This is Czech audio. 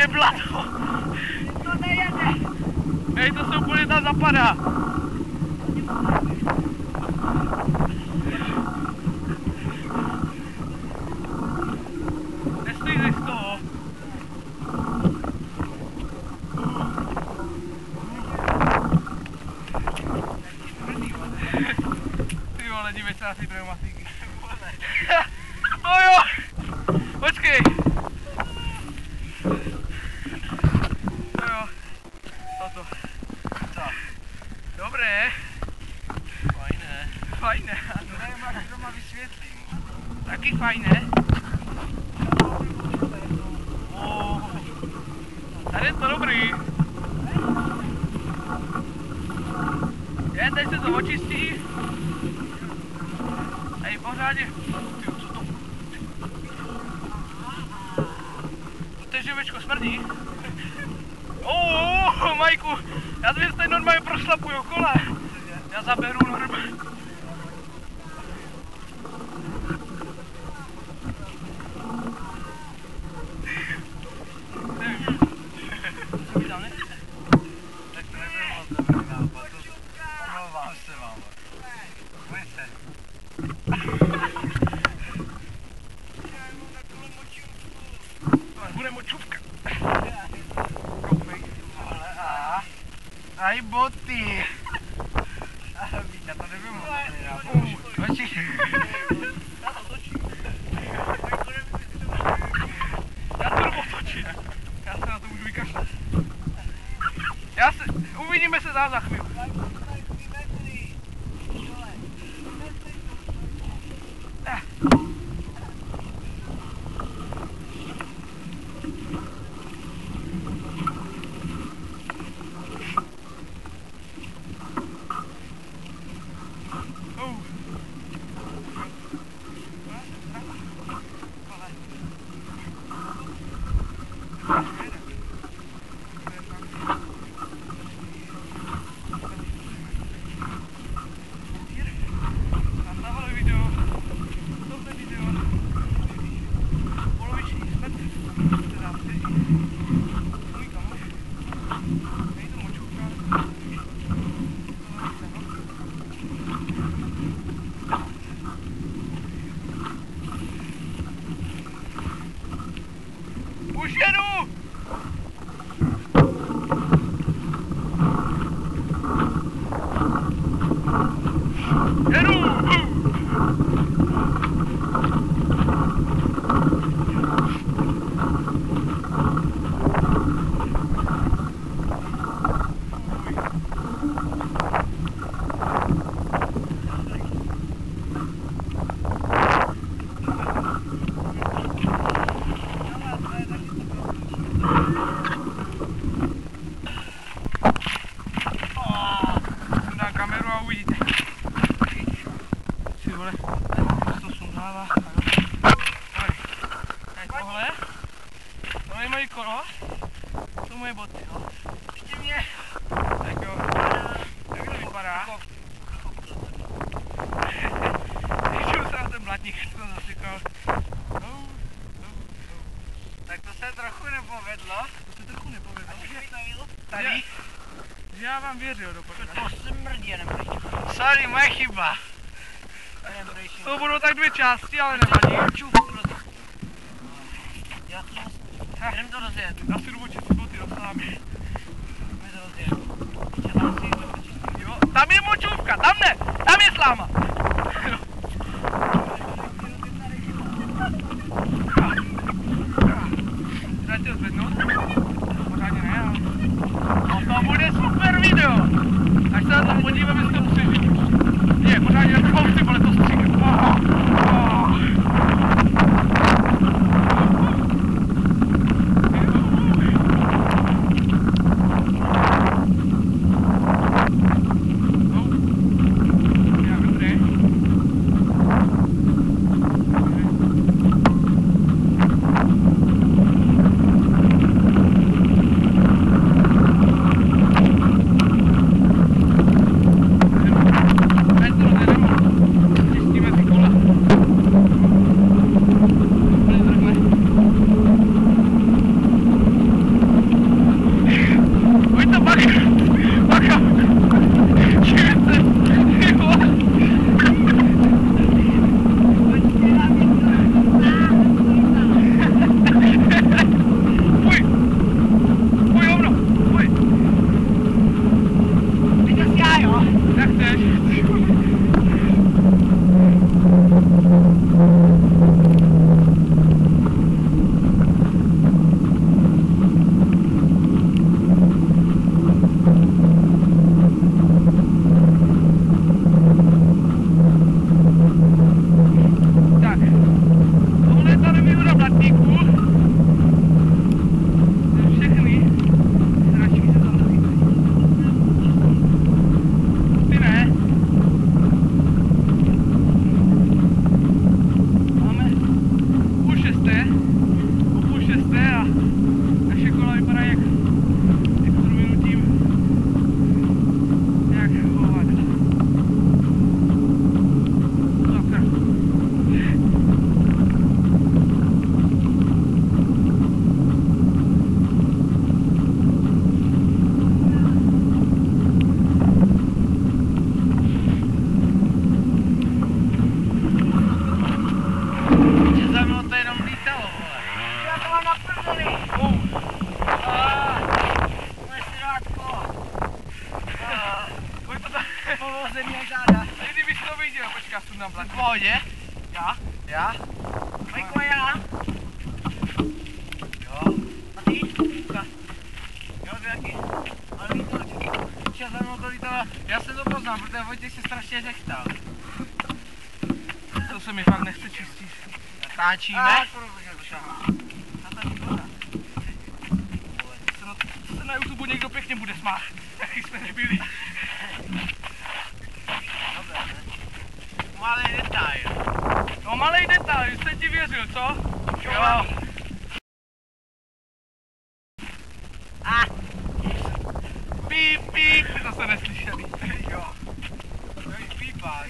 je blato. To nejede. Hej, to se úplně tam zapadá. Neslízej z toho. Ty vole, dívej se na ty pneumatiky. No jo, počkej. No jo, toto. Tak. Dobré. Fajné. Fajné, ano. Tady máš doma vysvětlím. Taky fajné. Tady je to dobrý. Teď se to očistí. Hej, pořádně. Tyjo, co to? To té živečko smrdí. Majku, já si tady normálně prošlapuju kole. Já zaberu normálně. Bude močůvka. Aj boty. Já to nevím. Já to jdu otočit. Já se na to můžu vykašlat. Uvidíme se za chvíli. Už jedu! Jedu! Na kameru a uvidíte. Ty vole, to sundává. Tady tohle. Tohle je moje kolo. To moje boty, jo. Ještě mě. Tak jo. Jak to vypadá? Když se na ten blatník, to zasykal. Tak to se trochu nepovedlo. To se trochu nepovedlo. Tady? Já vám věřil dokonce. To smrdí, já nebudu. Sorry, moje chyba. To budou tak dvě části, ale nevadí. Jdem to rozjet. Já si jdu očistit boty, dostávám. Jdeme to rozjet. Jo, tam je močůvka, tam ne, tam je sláma. Dajte ho zvednout. Pořádně ne, ale... No to bude super video. Až se na to podíváme, jestli to přežiju. Je, pořádně na to ty vole, to stříkám. Naše kola vypadají jak s prominutím jak hovada. Sakra. Za mnou to jenom lítalo, vole. Já to mám na prdeli. Moje srátko. Pojď to tam. Povoze mě záda. A kdybys to viděl, počká, sundám V plat. pohodě. Já? Majko, já. Jo. A ty? Luka. Jo, ty taky. Ale lítalo, čeho za mnou to lítalo. Já jsem to poznal, protože Vojtěch si strašně řechtal. To se mi fakt nechce čistit. Natáčíme. A tady voda. Se na YouTube někdo pěkně bude smát. Taky jsme nebyli. Dobré, ne? Malý detail. No malej detail, jste ti věřil, co? Jo. A. Píp, píp, to se neslyšeli. Jo. Jo, pípáš.